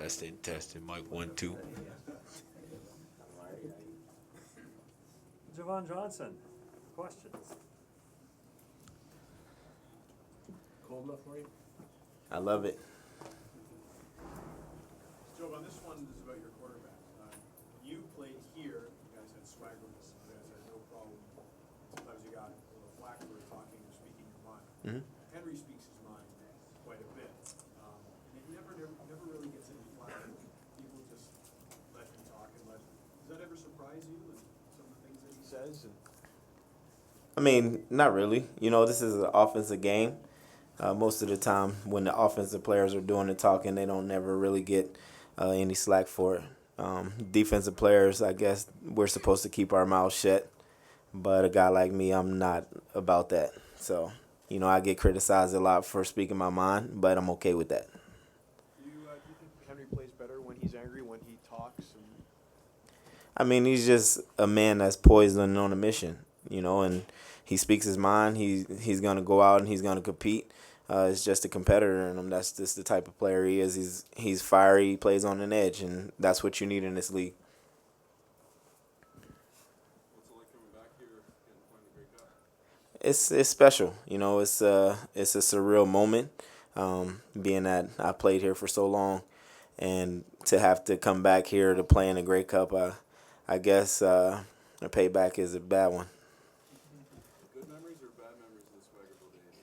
Testing, Mike 1 2. Javon Johnson, questions? Cold enough for you? I love it. Joe, on this one is about your quarterback. You played here. You guys had swaggerless. You guys had no problem. Sometimes you got a little flack for talking or speaking your mind. Mm-hmm. Henry speaks his mind quite a bit. And he never really gets any flack. People just let him talk and let. Does that ever surprise you? And some of the things that he says. I mean, not really. You know, this is an offensive game. Most of the time, when the offensive players are doing the talking, they don't never really get any slack for it. Defensive players, I guess, we're supposed to keep our mouths shut. But a guy like me, I'm not about that. So, you know, I get criticized a lot for speaking my mind, but I'm okay with that. Do you think Henry plays better when he's angry, when he talks? I mean, he's just a man that's poised and on a mission, you know, and he speaks his mind. He's going to go out and he's going to compete. It's just a competitor in him. That's just the type of player he is. He's fiery. He plays on an edge, and that's what you need in this league. What's it like coming back here and playing the Grey Cup? It's special, you know. It's a surreal moment, being that I played here for so long, and to have to come back here to play in the Grey Cup, I guess the payback is a bad one. Good memories or bad memories of the Swaggerville days?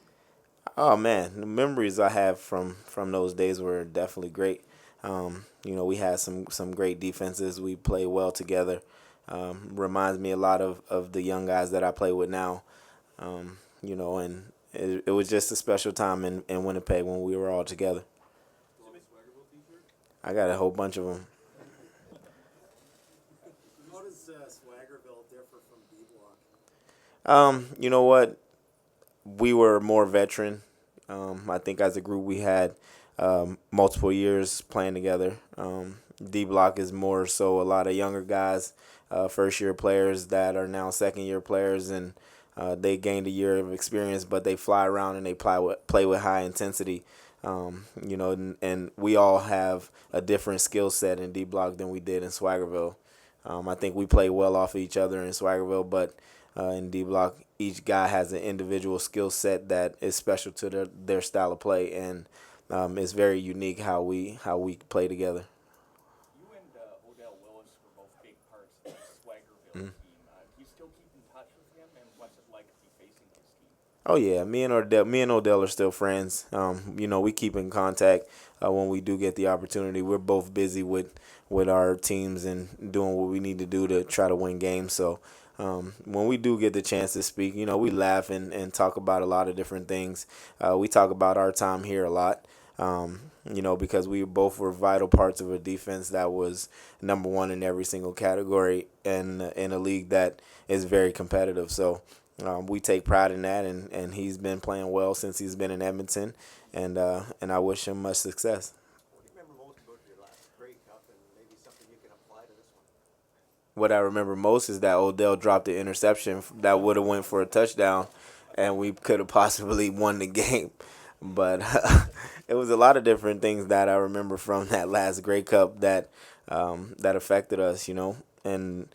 Oh man, the memories I have from those days were definitely great. You know, we had some great defenses. We played well together. Reminds me a lot of the young guys that I play with now. You know, and it was just a special time in Winnipeg when we were all together. Swaggerville t-shirt? I got a whole bunch of them. How does Swaggerville differ from D-Block? You know what? We were more veteran. I think as a group we had multiple years playing together. D Block is more so a lot of younger guys, first year players that are now second year players, and they gained a year of experience, but they fly around and they play with high intensity. You know, and we all have a different skill set in D Block than we did in Swaggerville. I think we play well off of each other in Swaggerville, but in D Block, each guy has an individual skill set that is special to their style of play, and it's very unique how we play together. You and Odell Willis were both big parts of the Swaggerville team. Do you still keep in touch with him, and what's it like to be facing his team? Oh yeah, me and Odell are still friends. You know, we keep in contact when we do get the opportunity. We're both busy with our teams and doing what we need to do to try to win games. So when we do get the chance to speak, you know, we laugh and talk about a lot of different things. We talk about our time here a lot. You know, because we both were vital parts of a defense that was number one in every single category in a league that is very competitive. So we take pride in that, and he's been playing well since he's been in Edmonton, and I wish him much success. What do you remember most about your last Grey Cup, and maybe something you can apply to this one? What I remember most is that Odell dropped the interception that would have went for a touchdown, and we could have possibly won the game. But it was a lot of different things that I remember from that last Grey Cup that affected us, you know. And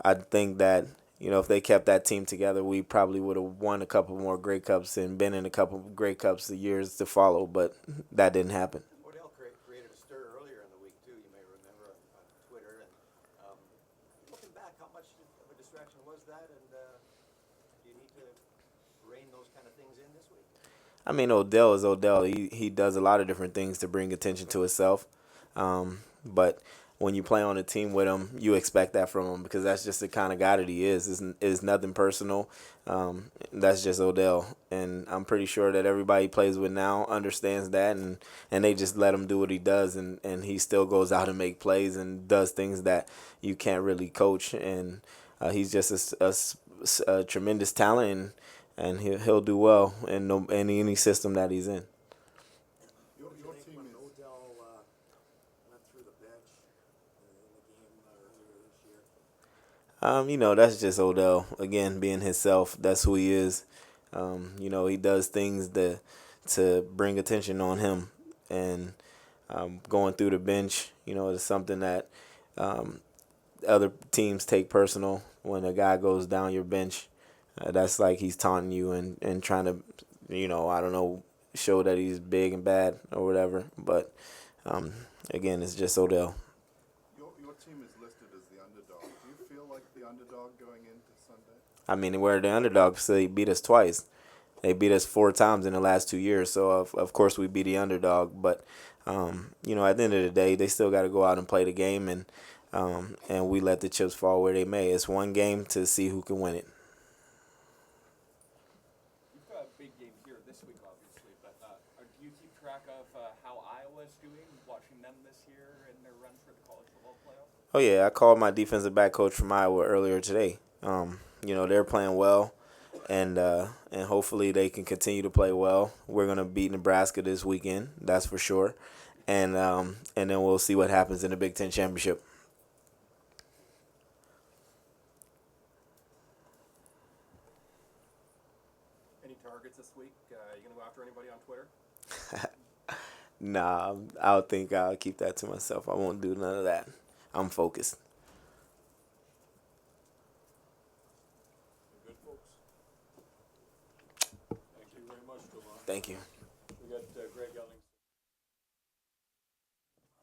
I think that, you know, if they kept that team together, we probably would have won a couple more Grey Cups and been in a couple of Grey Cups the years to follow. But that didn't happen. Odell created a stir earlier in the week, too, you may remember, on Twitter. And looking back, how much of a distraction was that? And do you need to rein those kind of things in this week? I mean, Odell is Odell. He does a lot of different things to bring attention to himself. But when you play on a team with him, you expect that from him because that's just the kind of guy that he is. It's nothing personal. That's just Odell. And I'm pretty sure that everybody he plays with now understands that, and they just let him do what he does, and he still goes out and make plays and does things that you can't really coach. And he's just a tremendous talent, and he'll do well in any system that he's in. Your team when Odell went through the bench in the game earlier this year? You know, that's just Odell. Again, being himself. That's who he is. You know, he does things to bring attention on him. And going through the bench, is something that other teams take personal. When a guy goes down your bench, that's like he's taunting you and trying to, I don't know, show that he's big and bad or whatever. But again, it's just Odell. Your team is listed as the underdog. Do you feel like the underdog going into Sunday? I mean, we're the underdog, so they beat us twice. They beat us 4 times in the last 2 years, so of course we be the underdog. But at the end of the day, they still got to go out and play the game, and we let the chips fall where they may. It's one game to see who can win it. You've got a big game here this week, obviously, but do you keep track of how Iowa's doing, watching them this year in their run for the college football playoff? Oh yeah, I called my defensive back coach from Iowa earlier today. They're playing well, and hopefully they can continue to play well. We're gonna beat Nebraska this weekend, that's for sure, and then we'll see what happens in the Big Ten championship. Any targets this week? You gonna go after anybody on Twitter? Nah, I think I'll keep that to myself. I won't do none of that. I'm focused. Good, folks. Thank you very much, Jovan. Thank you. We got Greg Elling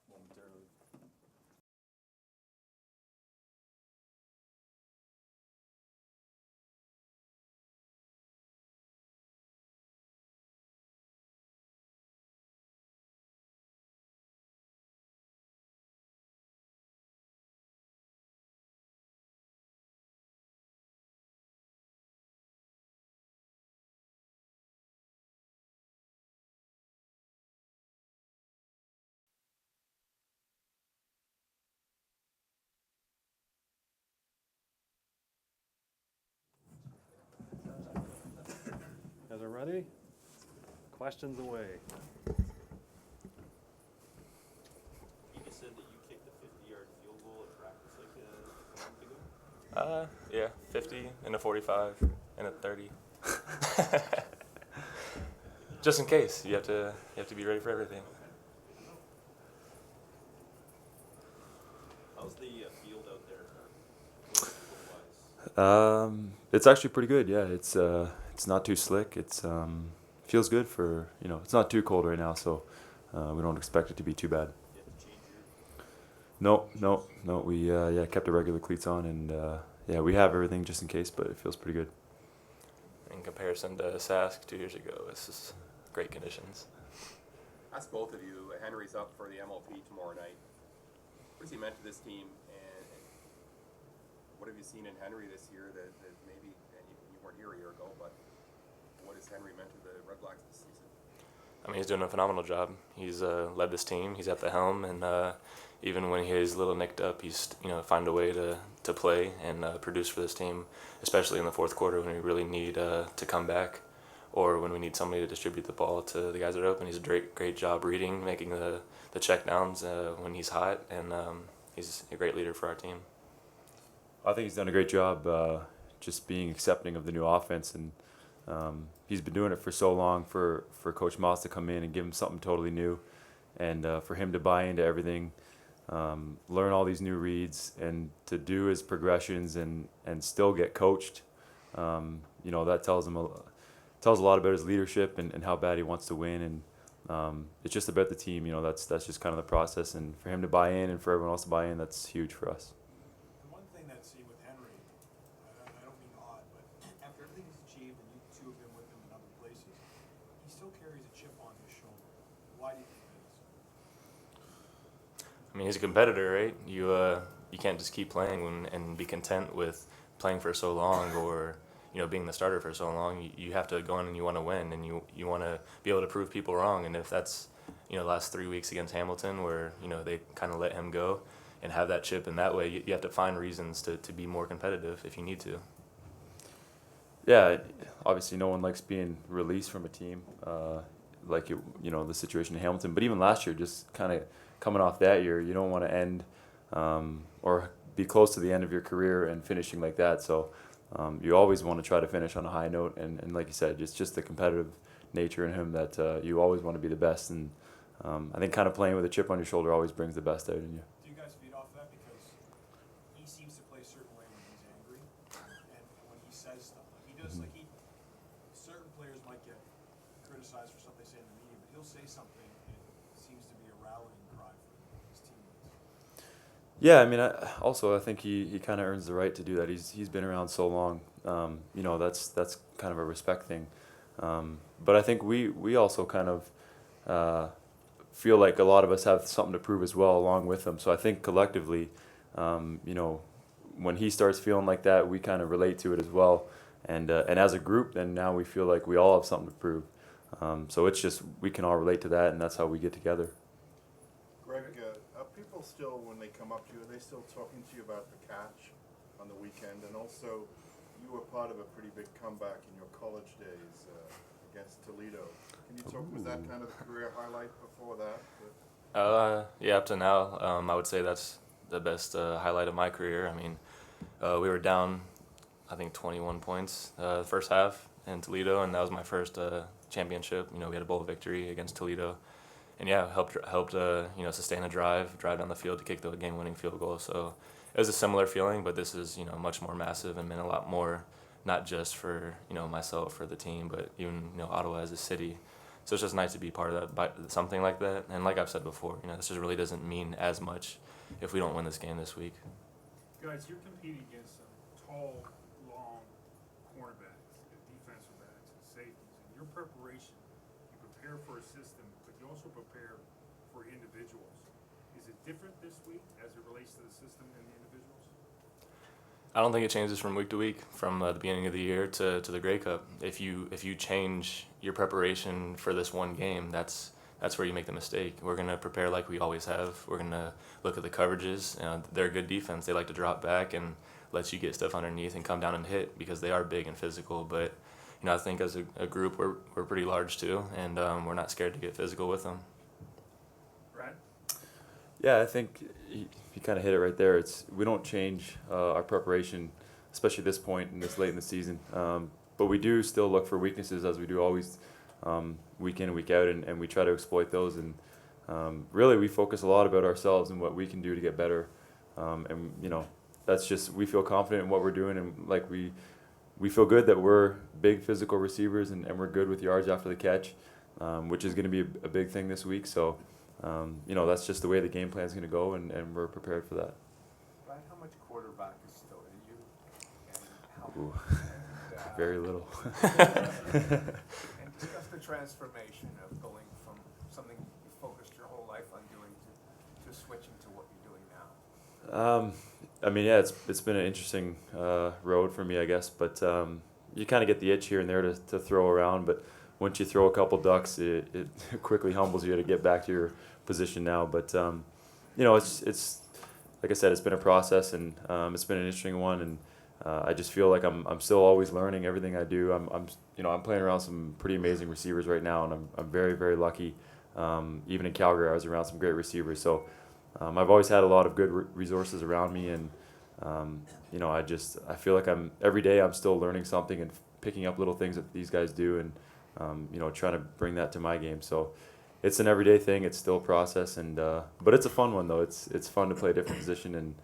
momentarily. Guys are ready? Questions away. You just said that you kicked a 50-yard field goal at practice like a month ago? Yeah, 50 and a 45 and a 30. Just in case, you have to be ready for everything. How's the field out there, football-wise? It's actually pretty good. Yeah, it's not too slick. It's feels good for It's not too cold right now, so we don't expect it to be too bad. You have to change your... No. We kept the regular cleats on, and we have everything just in case, but it feels pretty good. In comparison to Sask 2 years ago, it's just great conditions. Ask both of you. Henry's up for the MLP tomorrow night. What has he meant to this team, and what have you seen in Henry this year that maybe, and you weren't here a year ago, but what has Henry meant to the Red Blacks this season? I mean, he's doing a phenomenal job. He's led this team. He's at the helm, and even when he's a little nicked up, he's find a way to play and produce for this team, especially in the fourth quarter when we really need to come back, or when we need somebody to distribute the ball to the guys that are open. He's a great job reading, making the check downs when he's hot, and he's a great leader for our team. I think he's done a great job just being accepting of the new offense, and he's been doing it for so long for Coach Moss to come in and give him something totally new, and for him to buy into everything, learn all these new reads, and to do his progressions and still get coached. That tells a lot about his leadership and how bad he wants to win, and it's just about the team. That's just kind of the process, and for him to buy in and for everyone else to buy in, that's huge for us. One thing that see with Henry, I don't mean odd, but after everything he's achieved, and you two have been with him in other places, he still carries a chip on his shoulder. Why do you think that is? I mean, he's a competitor, right? You can't just keep playing and be content with playing for so long, or being the starter for so long. You have to go in and you want to win, and you want to be able to prove people wrong. And if that's the last 3 weeks against Hamilton, where they kind of let him go and have that chip in that way, you have to find reasons to be more competitive if you need to. Yeah, obviously no one likes being released from a team, the situation in Hamilton. But even last year, just kind of coming off that year, you don't want to end or be close to the end of your career and finishing like that. So you always want to try to finish on a high note. And like you said, it's just the competitive nature in him that you always want to be the best. And I think kind of playing with a chip on your shoulder always brings the best out in you. Do you guys feed off that? Because he seems to play a certain way when he's angry, and when he says stuff. Like he does, like certain players might get criticized for something they say in the media, but he'll say something and it seems to be a rallying cry for his teammates. Yeah, I mean, I think he kind of earns the right to do that. He's been around so long. That's kind of a respect thing. But I think we also kind of feel like a lot of us have something to prove as well along with him. So I think collectively, when he starts feeling like that, we kind of relate to it as well. And as a group, then now we feel like we all have something to prove. So it's just we can all relate to that, and that's how we get together. Greg, are people still, when they come up to you, are they still talking to you about the catch on the weekend? And also, you were part of a pretty big comeback in your college days against Toledo. Can you talk, was that kind of the career highlight before that? Yeah, up to now, I would say that's the best highlight of my career. I mean, we were down, I think, 21 points the first half in Toledo, and that was my first championship. We had a bowl victory against Toledo, and yeah, helped sustain a drive down the field to kick the game-winning field goal. So it was a similar feeling, but this is much more massive and meant a lot more, not just for myself, for the team, but even Ottawa as a city. So it's just nice to be part of that, something like that. And like I've said before, this just really doesn't mean as much if we don't win this game this week. Guys, you're competing against some tall, long cornerbacks, defensive backs, and safeties. In your preparation, you prepare for a system, but you also prepare for individuals. Is it different this week as it relates to the system and the individuals? I don't think it changes from week to week, from the beginning of the year to the Grey Cup. If you change your preparation for this one game, that's where you make the mistake. We're gonna prepare like we always have. We're gonna look at the coverages. They're a good defense. They like to drop back and let you get stuff underneath and come down and hit because they are big and physical. But I think as a group we're pretty large too, and we're not scared to get physical with them. Brad? Yeah, I think you kind of hit it right there. We don't change our preparation, especially at this point and this late in the season. But we do still look for weaknesses as we do always, week in and week out, and we try to exploit those. And really, we focus a lot about ourselves and what we can do to get better. And that's just, we feel confident in what we're doing, and like we feel good that we're big physical receivers and we're good with yards after the catch, which is going to be a big thing this week. So. That's just the way the game plan is going to go, and we're prepared for that. Brad, how much quarterback is still in you? And Ooh, very little. and discuss the transformation of going from something you focused your whole life on doing to switching to what you're doing now. It's been an interesting road for me, I guess. But you kind of get the itch here and there to throw around, but once you throw a couple ducks, it quickly humbles you to get back to your position now. But it's like I said, it's been a process, and it's been an interesting one, and I just feel like I'm still always learning everything I do. I'm playing around some pretty amazing receivers right now, and I'm very, very lucky. Even in Calgary, I was around some great receivers. So I've always had a lot of good resources around me, and I feel like every day I'm still learning something and picking up little things that these guys do, and trying to bring that to my game. So it's an everyday thing. It's still a process, but it's a fun one though. It's fun to play a different position and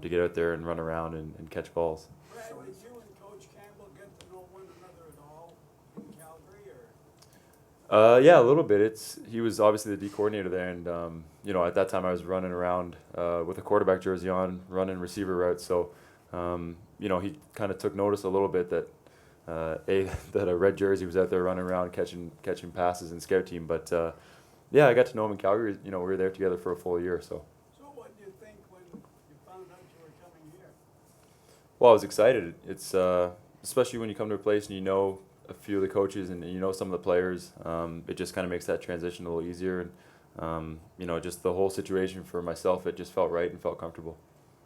to get out there and run around and catch balls. Brad, did you and Coach Campbell get to know one another at all in Calgary, or? Yeah, a little bit. He was obviously the D coordinator there, and at that time I was running around with a quarterback jersey on, running receiver routes. So he kind of took notice a little bit that a red jersey was out there running around catching passes in scout team. But I got to know him in Calgary. We were there together for a full year. So what did you think when you found out you were coming here? Well, I was excited. It's especially when you come to a place and you know a few of the coaches and you know some of the players. It just kind of makes that transition a little easier, and just the whole situation for myself, it just felt right and felt comfortable.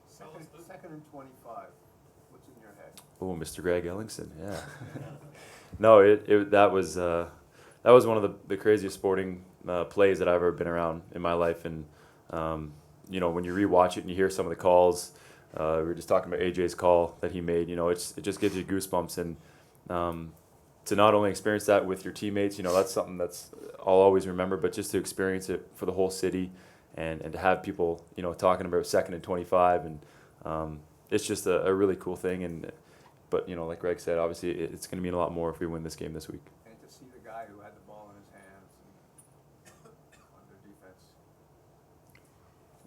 Second and 25. What's in your head? Oh, Mr. Greg Ellingson, yeah. No, that was one of the craziest sporting plays that I've ever been around in my life, and when you rewatch it and you hear some of the calls, we were just talking about AJ's call that he made. It just gives you goosebumps, and to not only experience that with your teammates, that's something that's I'll always remember, but just to experience it for the whole city, and to have people, talking about 2nd and 25, and it's just a really cool thing. But like Greg said, obviously it's going to mean a lot more if we win this game this week. And to see the guy who had the ball in his hands on their defense.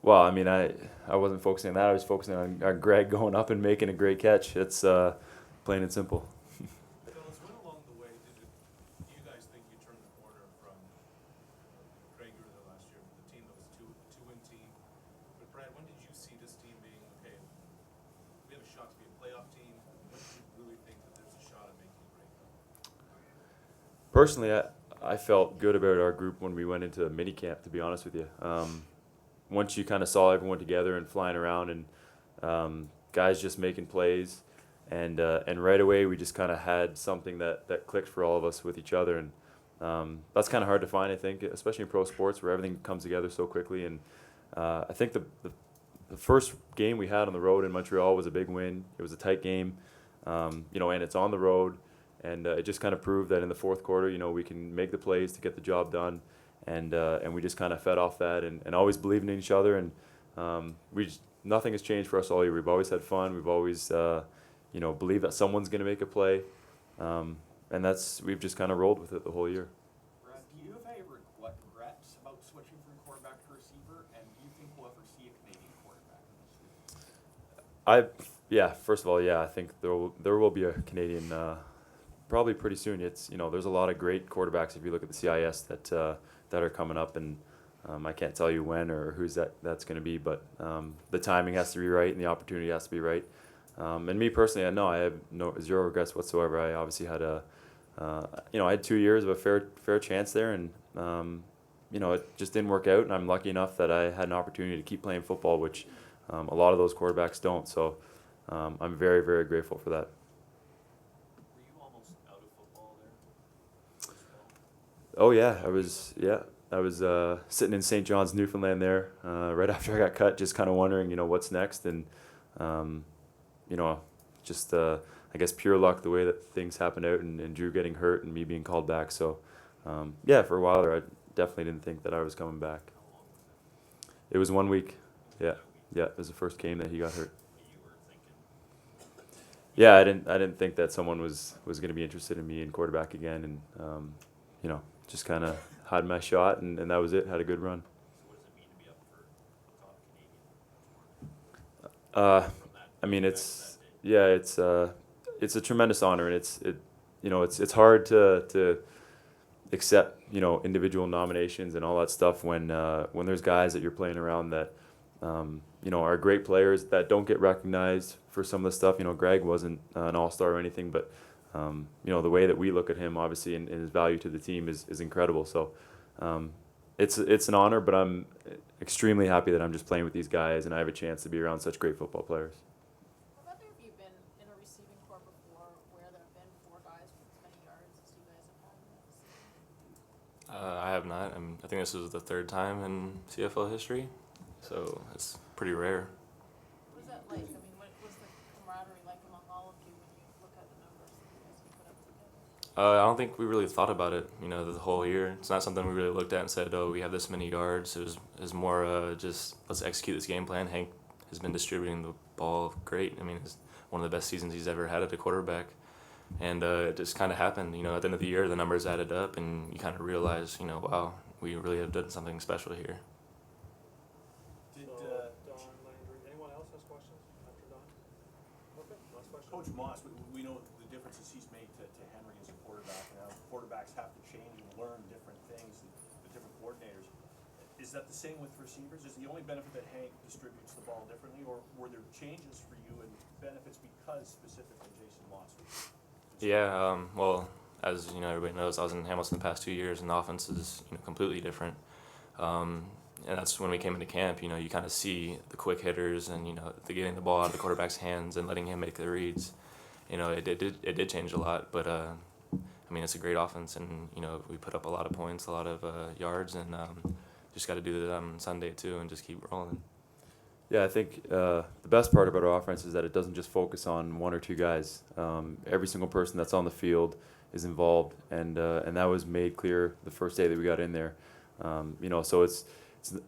Well, I mean, I wasn't focusing on that. I was focusing on Greg going up and making a great catch. It's plain and simple. Fellas, when along the way do you guys think you turned the corner from Greg, you were there last year with the team that was a two-win team? But Brad, when did you see this team being, okay, we have a shot to be a playoff team? When did you really think that there's a shot at making a Grey Cup? Personally, I felt good about our group when we went into mini camp, to be honest with you. Once you kind of saw everyone together and flying around, and guys just making plays, and right away we just kind of had something that clicked for all of us with each other, and that's kind of hard to find, I think, especially in pro sports where everything comes together so quickly. And I think the first game we had on the road in Montreal was a big win. It was a tight game, and it's on the road, and it just kind of proved that in the fourth quarter, we can make the plays to get the job done. And we just kind of fed off that, and always believing in each other, and nothing has changed for us all year. We've always had fun. We've always believed that someone's going to make a play, and we've just kind of rolled with it the whole year. Brad, do you have any regrets about switching from quarterback to receiver, and do you think we'll ever see a Canadian quarterback? First of all, I think there will be a Canadian probably pretty soon. It's there's a lot of great quarterbacks if you look at the CIS that are coming up, and I can't tell you when or who's that's going to be, but the timing has to be right and the opportunity has to be right. And me personally, I have zero regrets whatsoever. I obviously had I had 2 years of a fair chance there, and it just didn't work out. And I'm lucky enough that I had an opportunity to keep playing football, which a lot of those quarterbacks don't. So I'm very, very grateful for that. Were you almost out of football there? Oh yeah, I was sitting in St. John's, Newfoundland there right after I got cut, just kind of wondering, what's next, and just I guess pure luck the way that things happened out, and Drew getting hurt and me being called back. So for a while there, I definitely didn't think that I was coming back. It was 1 week. Yeah, it was the first game that he got hurt. Yeah, I didn't think that someone was going to be interested in me in quarterback again, and just kind of had my shot, and that was it. Had a good run. So what does it mean to be up for top Canadian? I mean, it's a tremendous honor, and it's hard to accept individual nominations and all that stuff when there's guys that you're playing around that are great players that don't get recognized for some of the stuff. Greg wasn't an all-star or anything, but the way that we look at him, obviously, and his value to the team is incredible. So it's an honor, but I'm extremely happy that I'm just playing with these guys, and I have a chance to be around such great football players. Have either of you been in a receiving corps before where there have been 4 guys with as many yards as you guys have had in that season? I have not. I think this is the 3rd time in CFL history, so it's pretty rare. What was that like? I mean, what was the camaraderie like among all of you when you look at the numbers that you guys have put up together? I don't think we really thought about it, the whole year. It's not something we really looked at and said, oh, we have this many yards. It was more just let's execute this game plan. Hank has been distributing the ball great. I mean, it's one of the best seasons he's ever had at a quarterback. And it just kind of happened. At the end of the year, the numbers added up, and you kind of realize, wow, we really have done something special here. Did Don Landry, anyone else has questions after Don? Okay, last question. Coach Moss, we know the differences he's made to Henry as a quarterback, and how quarterbacks have to change and learn different things, the different coordinators. Is that the same with receivers? Is the only benefit that Hank distributes the ball differently, or were there changes for you and benefits because specifically Jason Moss was? Yeah, well, as everybody knows, I was in Hamilton the past 2 years, and the offense is completely different. And that's when we came into camp. You kind of see the quick hitters, and the getting the ball out of the quarterback's hands and letting him make the reads. It did change a lot, but it's a great offense, and we put up a lot of points, a lot of yards, and just got to do that on Sunday too, and just keep rolling. Yeah, I think the best part about our offense is that it doesn't just focus on one or two guys. Every single person that's on the field is involved, and that was made clear the first day that we got in there. So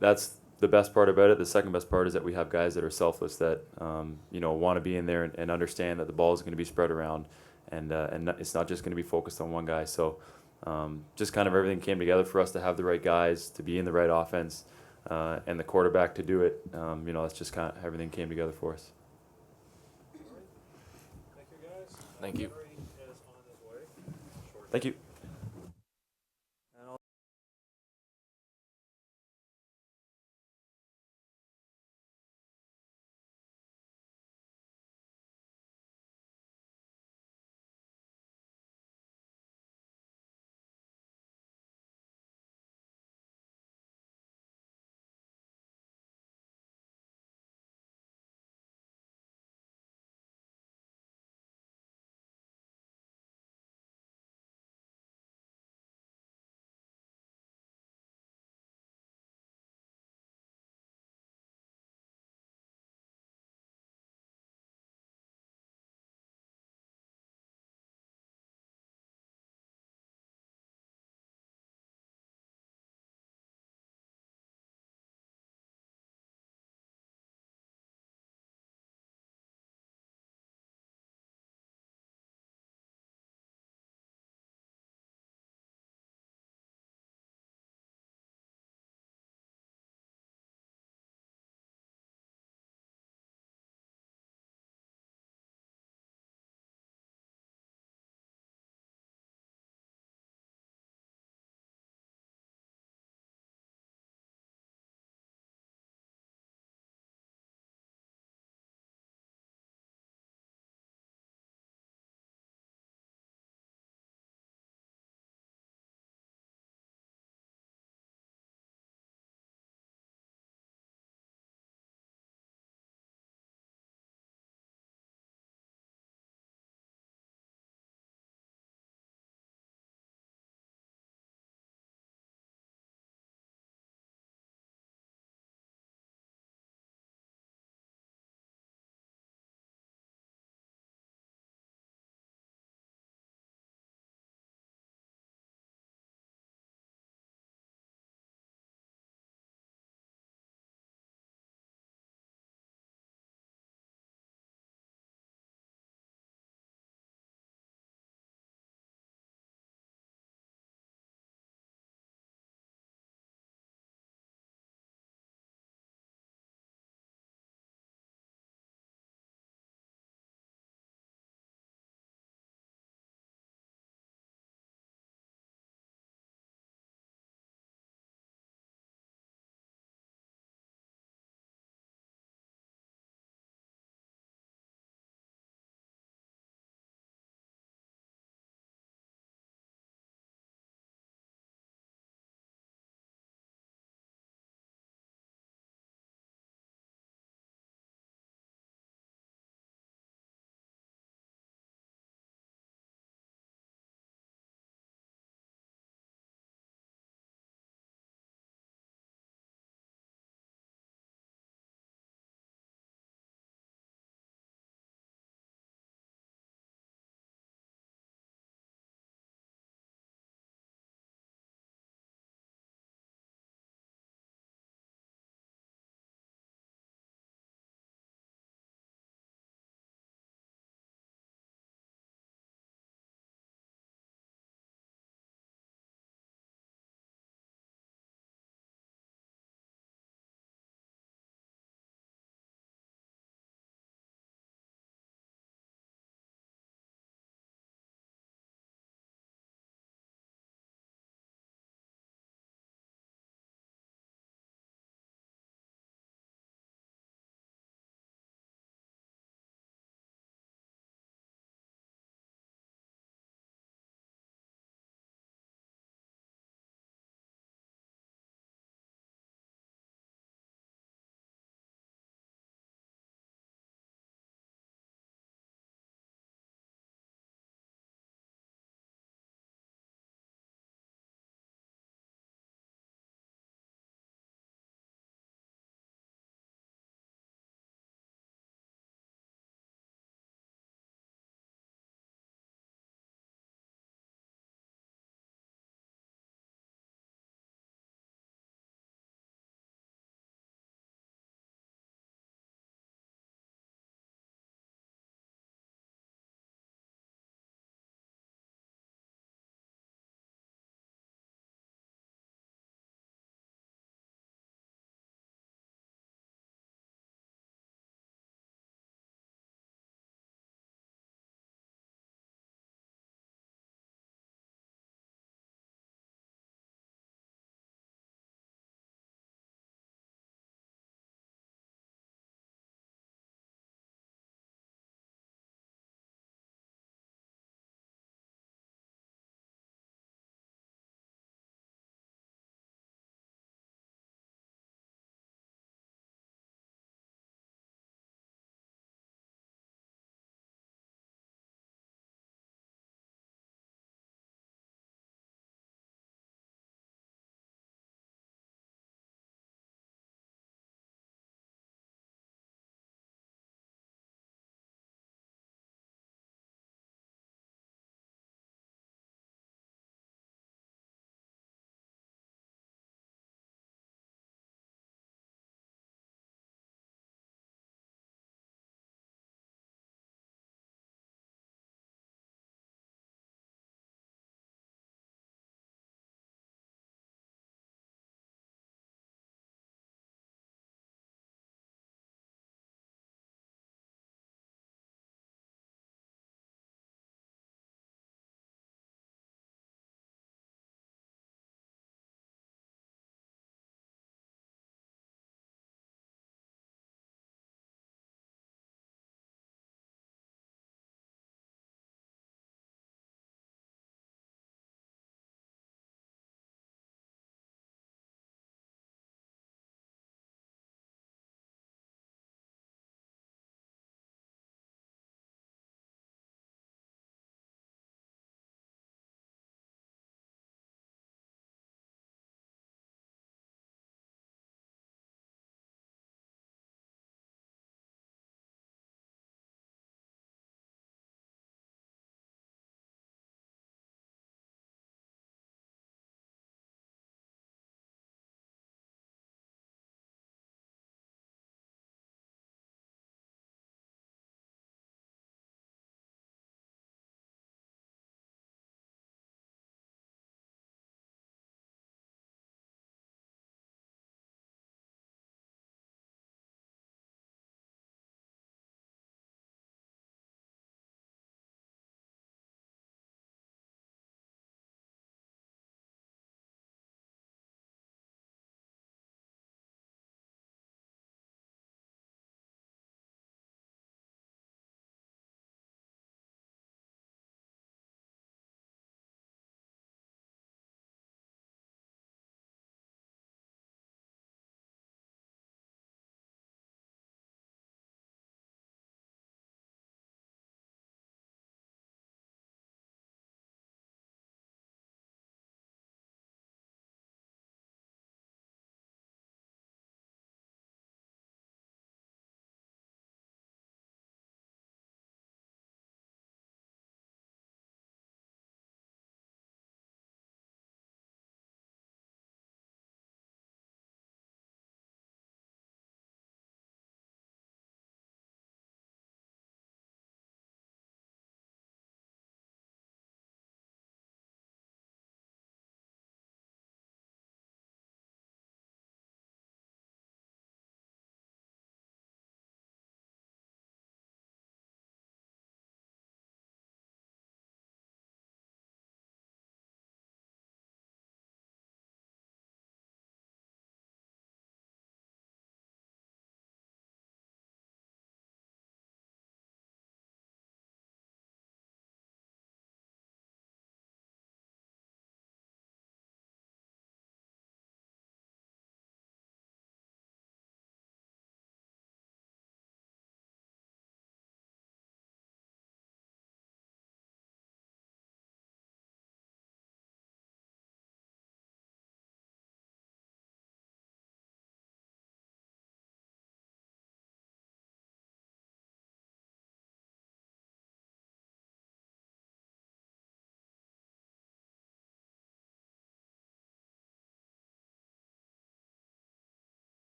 that's the best part about it. The second best part is that we have guys that are selfless, that want to be in there and understand that the ball is going to be spread around, and it's not just going to be focused on one guy. So just kind of everything came together for us to have the right guys, to be in the right offense. And the quarterback to do it. That's just kind of everything came together for us. Thank you, guys. Thank you. Henry is on his way. Thank you.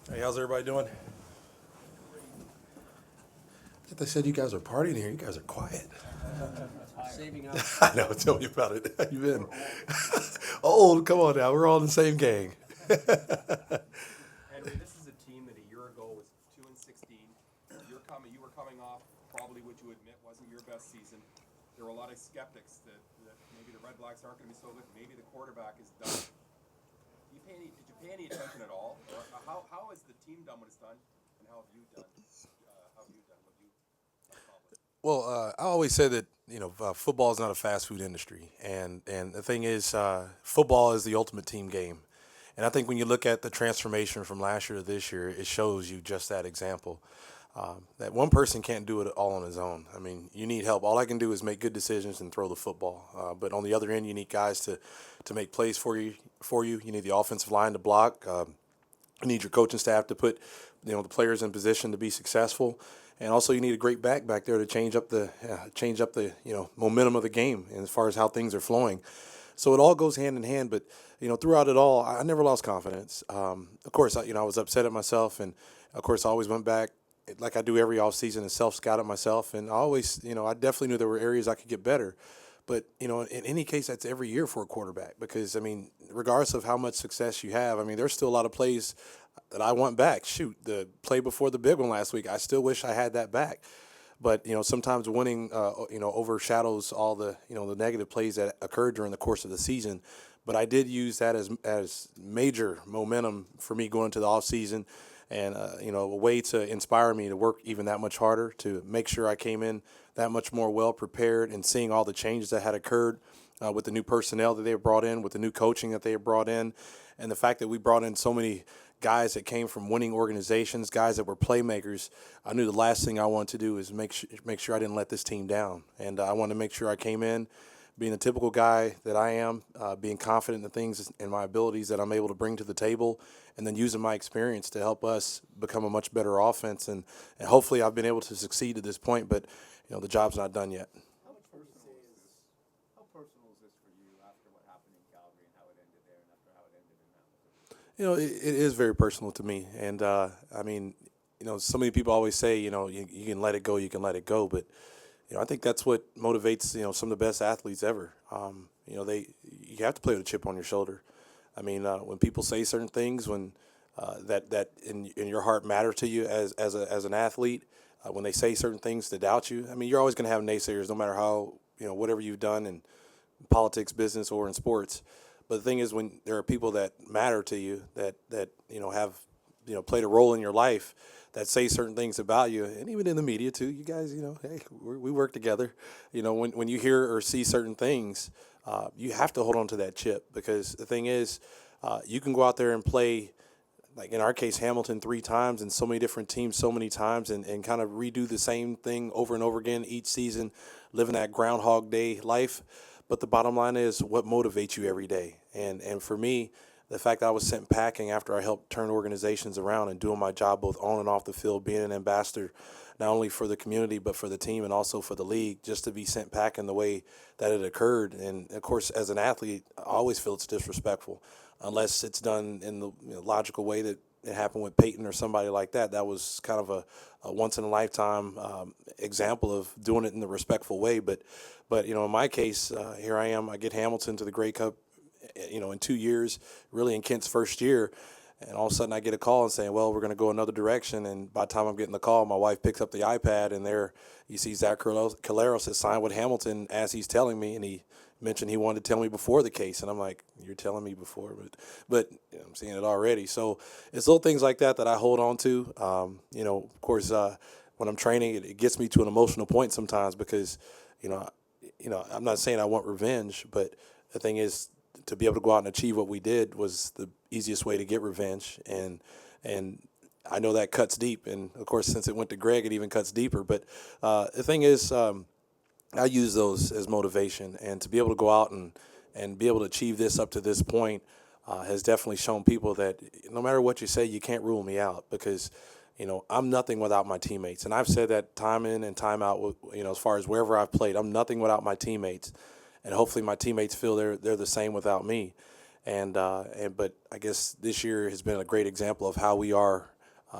Hey, how's everybody doing? They said you guys are partying here. You guys are quiet. Saving up. I know. Tell me about it. How you been? Old. Come on now. We're all in the same gang. Henry, this is a team that a year ago was 2-16. You were coming off probably what you admit wasn't your best season. There were a lot of skeptics that maybe the Red Blacks aren't going to be so good. Maybe the quarterback is done. Did you pay any attention at all? Or how has the team done what it's done, and how have you done? What you accomplished? Well, I always say that football is not a fast food industry, and the thing is, football is the ultimate team game. And I think when you look at the transformation from last year to this year, it shows you just that example. That one person can't do it all on his own. I mean, you need help. All I can do is make good decisions and throw the football. But on the other end, you need guys to make plays for you. You need the offensive line to block. You need your coaching staff to put the players in position to be successful. And also, you need a great back there to change up the momentum of the game and as far as how things are flowing. So it all goes hand in hand. But throughout it all, I never lost confidence. Of course, I was upset at myself, and of course, I always went back like I do every offseason and self-scouted myself. And I always, I definitely knew there were areas I could get better. But in any case, that's every year for a quarterback because regardless of how much success you have, there's still a lot of plays that I want back. Shoot, the play before the big one last week, I still wish I had that back. But sometimes winning overshadows all the the negative plays that occurred during the course of the season. But I did use that as major momentum for me going into the off season, and a way to inspire me to work even that much harder to make sure I came in that much more well prepared, and seeing all the changes that had occurred with the new personnel that they brought in, with the new coaching that they brought in, and the fact that we brought in so many guys that came from winning organizations, guys that were playmakers. I knew the last thing I wanted to do is make sure I didn't let this team down. And I wanted to make sure I came in being the typical guy that I am, being confident in the things and my abilities that I'm able to bring to the table, and then using my experience to help us become a much better offense. And hopefully I've been able to succeed to this point, but the job's not done yet. How personal is this for you after what happened in Calgary and how it ended there and after how it ended in Hamilton? It is very personal to me. And, so many people always say, you can let it go, but, I think that's what motivates, some of the best athletes ever. You have to play with a chip on your shoulder. When people say certain things, when that in your heart matter to you as an athlete, when they say certain things to doubt you, you're always going to have naysayers, no matter how, whatever you've done in politics, business, or in sports. But the thing is, when there are people that matter to you, that have played a role in your life, that say certain things about you, and even in the media too, you guys, hey, we work together. When you hear or see certain things, you have to hold on to that chip, because the thing is, you can go out there and play, like in our case, Hamilton 3 times and so many different teams so many times, and kind of redo the same thing over and over again each season, living that Groundhog Day life. But the bottom line is what motivates you every day. And for me, the fact that I was sent packing after I helped turn organizations around and doing my job both on and off the field, being an ambassador, not only for the community but for the team and also for the league, just to be sent packing the way that it occurred. And, of course, as an athlete, I always feel it's disrespectful unless it's done in the logical way that it happened with Peyton or somebody like that. That was kind of a once-in-a-lifetime example of doing it in the respectful way. But in my case, here I am. I get Hamilton to the Grey Cup, in 2 years, really in Kent's first year. And all of a sudden I get a call and saying, well, we're going to go another direction. And by the time I'm getting the call, my wife picks up the iPad, and there you see Zach Caleros has signed with Hamilton as he's telling me. And he mentioned he wanted to tell me before the case. And I'm like, you're telling me before, but I'm seeing it already. So it's little things like that I hold on to. Of course, when I'm training, it gets me to an emotional point sometimes because, I'm not saying I want revenge, but the thing is, to be able to go out and achieve what we did was the easiest way to get revenge. And I know that cuts deep. And, of course, since it went to Greg, it even cuts deeper. But the thing is, I use those as motivation. And to be able to go out and be able to achieve this up to this point has definitely shown people that no matter what you say, you can't rule me out, because, I'm nothing without my teammates. And I've said that time in and time out, as far as wherever I've played, I'm nothing without my teammates. And hopefully my teammates feel they're the same without me. But I guess this year has been a great example of how we are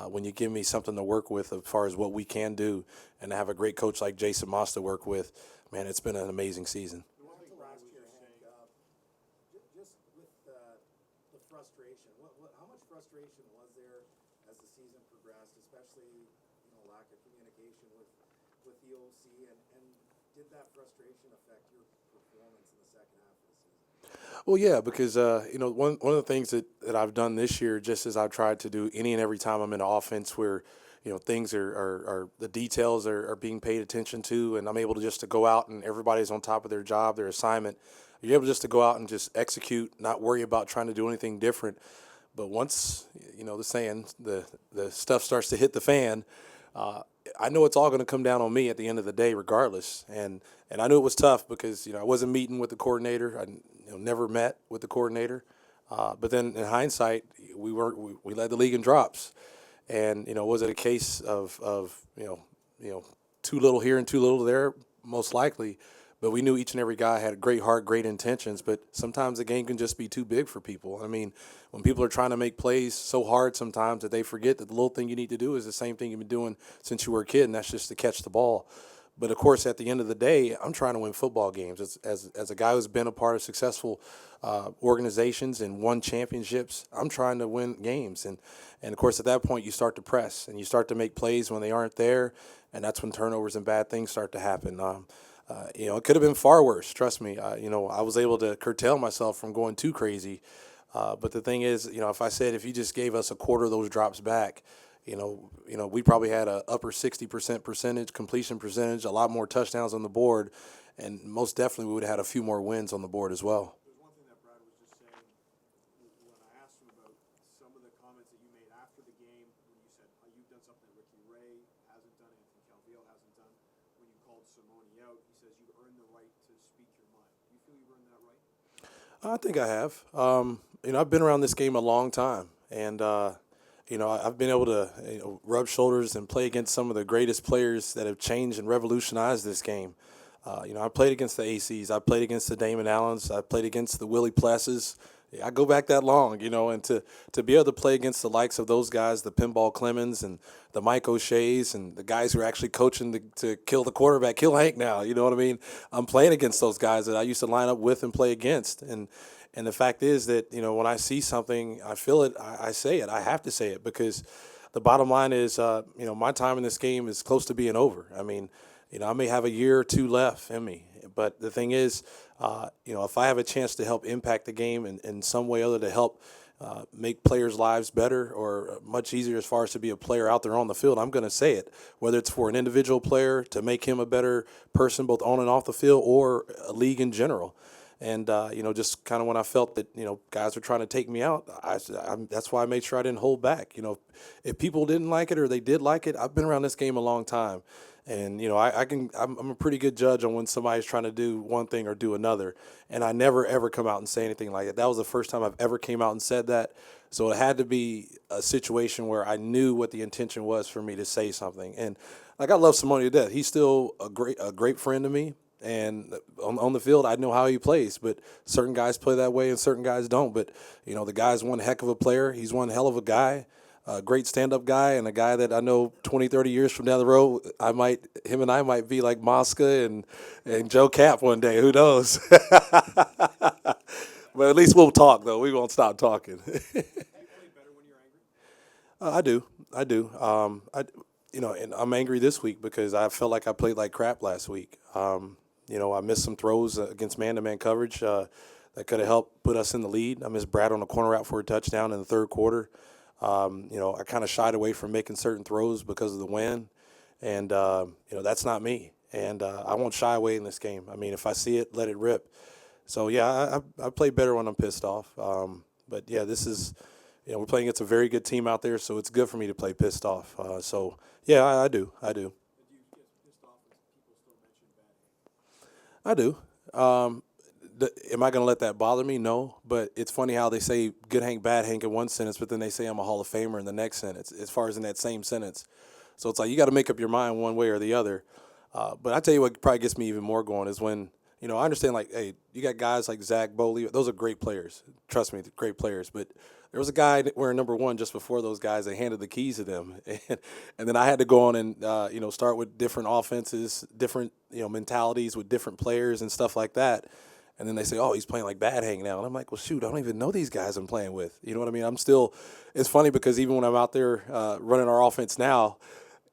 when you give me something to work with as far as what we can do, and to have a great coach like Jason Moss to work with, man, it's been an amazing season. Just with the frustration, how much frustration was there as the season progressed, especially lack of communication with the OC, and did that frustration affect your performance in the second half of the season? Well, yeah, because one of the things that I've done this year, just as I've tried to do any and every time I'm in an offense where things are the details are being paid attention to, and I'm able to just to go out and everybody's on top of their job, their assignment. You're able just to go out and just execute, not worry about trying to do anything different. But once the saying, the stuff starts to hit the fan, I know it's all going to come down on me at the end of the day, regardless. And I knew it was tough because I wasn't meeting with the coordinator. I never met with the coordinator. But then in hindsight, we led the league in drops. And was it a case of too little here and too little there? Most likely. But we knew each and every guy had a great heart, great intentions. But sometimes the game can just be too big for people. I mean, when people are trying to make plays so hard sometimes that they forget that the little thing you need to do is the same thing you've been doing since you were a kid, and that's just to catch the ball. But, of course, at the end of the day, I'm trying to win football games. As a guy who's been a part of successful organizations and won championships, I'm trying to win games. And, of course, at that point, you start to press, and you start to make plays when they aren't there, and that's when turnovers and bad things start to happen. It could have been far worse. Trust me. I was able to curtail myself from going too crazy. But the thing is, if you just gave us a quarter of those drops back, we probably had a upper 60% completion percentage, a lot more touchdowns on the board, and most definitely we would have had a few more wins on the board as well. There's one thing that Brad was just saying when I asked him about some of the comments that you made after the game when you said you've done something that Ricky Ray hasn't done, Anthony Calvillo hasn't done. When you called Simone out, he says you've earned the right to speak your mind. Do you feel you've earned that right? I think I have. I've been around this game a long time, and I've been able to rub shoulders and play against some of the greatest players that have changed and revolutionized this game. I played against the ACs. I played against the Damon Allens. I played against the Willie Plesses. I go back that long, and to be able to play against the likes of those guys, the Pinball Clemens and the Mike O'Shea's and the guys who are actually coaching to kill the quarterback, kill Hank now, you know what I mean? I'm playing against those guys that I used to line up with and play against. And the fact is that, when I see something, I feel it, I say it. I have to say it because the bottom line is, my time in this game is close to being over. I mean, I may have a year or two left in me. But the thing is, if I have a chance to help impact the game in some way other to help make players' lives better or much easier as far as to be a player out there on the field, I'm going to say it. Whether it's for an individual player to make him a better person both on and off the field or a league in general. And, just kind of when I felt that, guys were trying to take me out, that's why I made sure I didn't hold back. If people didn't like it or they did like it, I've been around this game a long time. And, I'm a pretty good judge on when somebody's trying to do one thing or do another. And I never, ever come out and say anything like that. That was the first time I've ever came out and said that. So it had to be a situation where I knew what the intention was for me to say something. And, I love Simone to death. He's still a great friend to me. And on the field, I know how he plays. But certain guys play that way and certain guys don't. But, the guy's one heck of a player. He's one hell of a guy. A great stand-up guy and a guy that I know 20, 30 years from down the road, him and I might be like Mosca and Joe Cap one day. Who knows? But at least we'll talk, though. We won't stop talking. Do you play better when you're angry? I do. And I'm angry this week because I felt like I played like crap last week. I missed some throws against man-to-man coverage that could have helped put us in the lead. I missed Brad on a corner route for a touchdown in the third quarter. I kind of shied away from making certain throws because of the wind, and that's not me. And I won't shy away in this game. I mean, if I see it, let it rip. So yeah, I play better when I'm pissed off. But yeah, this is, we're playing against a very good team out there, so it's good for me to play pissed off. So yeah, I do. Do you get pissed off when people still mention bad Hank? I do. Am I going to let that bother me? No. But it's funny how they say good Hank, bad Hank in one sentence, but then they say I'm a Hall of Famer in the next sentence, as far as in that same sentence. So it's like you got to make up your mind one way or the other. But I tell you what probably gets me even more going is when You know, I understand, like, hey, you got guys like Zach Bowley. Those are great players. Trust me, great players. But there was a guy that wearing number 1 just before those guys. They handed the keys to them. And then I had to go on and, you know, start with different offenses, different, you know, mentalities with different players and stuff like that. And then they say, oh, he's playing like bad hang now. And I'm like, well, shoot, I don't even know these guys I'm playing with. You know what I mean? I'm still – it's funny because even when I'm out there running our offense now,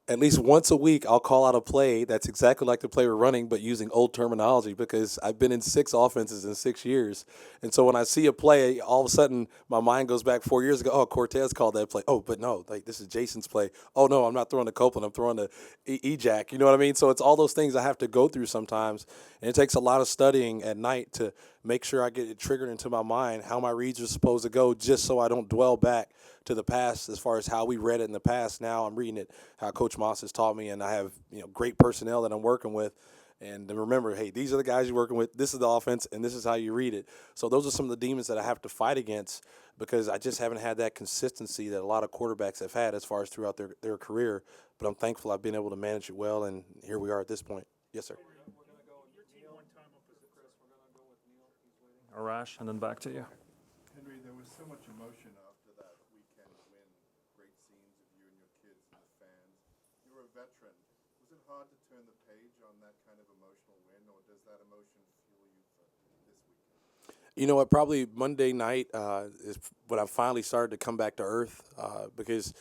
at least once a week, I'll call out a play that's exactly like the play we're running, but using old terminology because I've been in 6 offenses in 6 years. And so when I see a play, all of a sudden my mind goes back 4 years ago. Oh, Cortez called that play. Oh, but no, like this is Jason's play. Oh, no, I'm not throwing the Copeland. I'm throwing the E-Jack. You know what I mean? So it's all those things I have to go through sometimes. And it takes a lot of studying at night to make sure I get it triggered into my mind how my reads are supposed to go just so I don't dwell back to the past as far as how we read it in the past. Now I'm reading it how Coach Moss has taught me, and I have, you know, great personnel that I'm working with. And to remember, hey, these are the guys you're working with. This is the offense, and this is how you read it. So those are some of the demons that I have to fight against because I just haven't had that consistency that a lot of quarterbacks have had as far as throughout their career. But I'm thankful I've been able to manage it well, and here we are at this point. Yes, sir. Arash, and then back to you. Henry, there was so much emotion after that weekend win. Great scenes of you and your kids and the fans. You're a veteran. Was it hard to turn the page on that kind of emotional win, or does that emotion fuel you for this weekend? You know what? Probably Monday night is when I finally started to come back to earth because,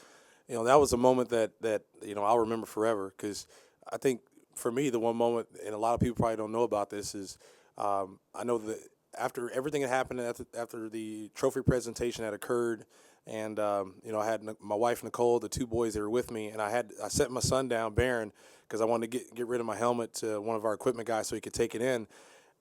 you know, that was a moment that you know, I'll remember forever because I think for me the one moment, and a lot of people probably don't know about this, is I know that after everything had happened, after the trophy presentation had occurred, and you know, I had my wife Nicole, the 2 boys that were with me, and I set my son down, Barron, because I wanted to get rid of my helmet to one of our equipment guys so he could take it in.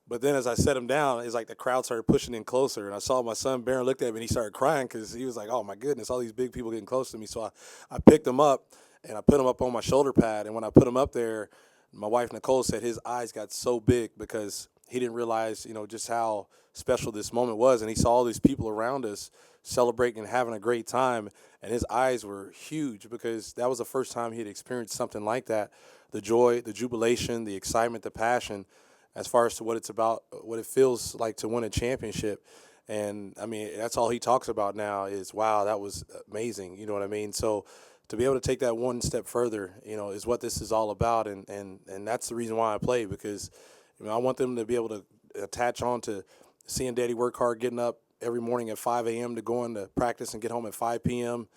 But then as I set him down, it's like the crowd started pushing in closer, and I saw my son Barron looked at me and he started crying because he was like, "Oh my goodness, all these big people getting close to me." So I picked him up and I put him up on my shoulder pad, and when I put him up there, my wife Nicole said his eyes got so big because he didn't realize, you know, just how special this moment was. And he saw all these people around us celebrating and having a great time. And his eyes were huge because that was the first time he had experienced something like that. The joy, the jubilation, the excitement, the passion, as far as to what it's about, what it feels like to win a championship. And, I mean, that's all he talks about now is, wow, that was amazing. You know what I mean? So to be able to take that one step further, you know, is what this is all about. And that's the reason why I play because, you know, I want them to be able to attach on to seeing Daddy work hard, getting up every morning at 5 a.m. to go into practice and get home at 5 p.m.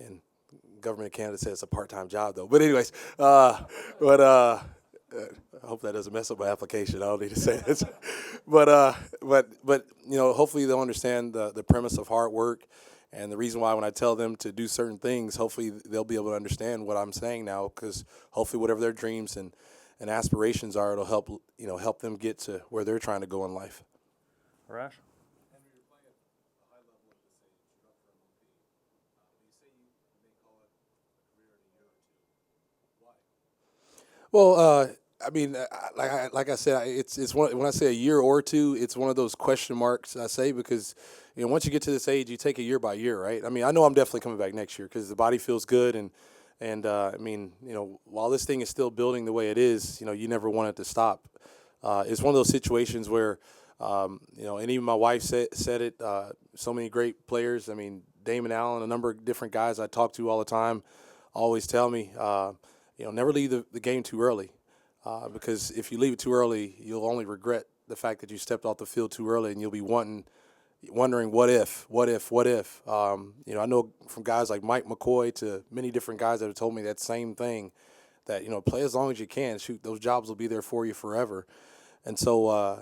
And government of Canada says it's a part-time job, though. But anyways, I hope that doesn't mess up my application. I don't need to say this. But you know, hopefully they'll understand the premise of hard work and the reason why when I tell them to do certain things, hopefully they'll be able to understand what I'm saying now because hopefully whatever their dreams and aspirations are, it'll help them get to where they're trying to go in life. Arash? Henry, you're playing at a high level at this age. You're up for MLB. You say you may call it a career in a year or two. Why? Well, I mean, like I said, it's one, when I say a year or two, it's one of those question marks I say because, you know, once you get to this age, you take it year by year, right? I mean, I know I'm definitely coming back next year because the body feels good and I mean, you know, while this thing is still building the way it is, you know, you never want it to stop. It's one of those situations where, you know, and even my wife said it. So many great players. I mean, Damon Allen, a number of different guys I talk to all the time, always tell me, you know, never leave the game too early, because if you leave it too early, you'll only regret the fact that you stepped off the field too early, and you'll be wondering what if. You know, I know from guys like Mike McCoy to many different guys that have told me that same thing, that, you know, play as long as you can. Shoot, those jobs will be there for you forever. And so,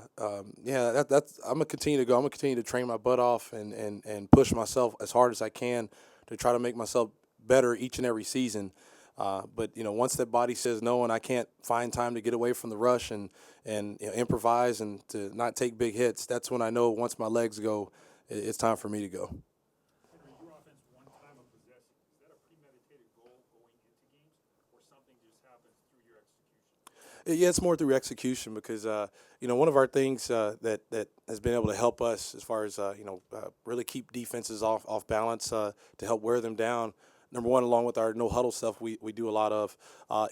yeah, that's I'm gonna continue to go. I'm gonna continue to train my butt off and push myself as hard as I can to try to make myself better each and every season. But, you know, once that body says no and I can't find time to get away from the rush and you know, improvise and to not take big hits, that's when I know once my legs go, it's time for me to go. Henry, your offense one time of possession, is that a premeditated goal going into games or something just happens through your execution? Yeah, it's more through execution because, you know, one of our things that has been able to help us as far as, you know, really keep defenses off balance to help wear them down. number one, along with our no huddle stuff we do a lot of,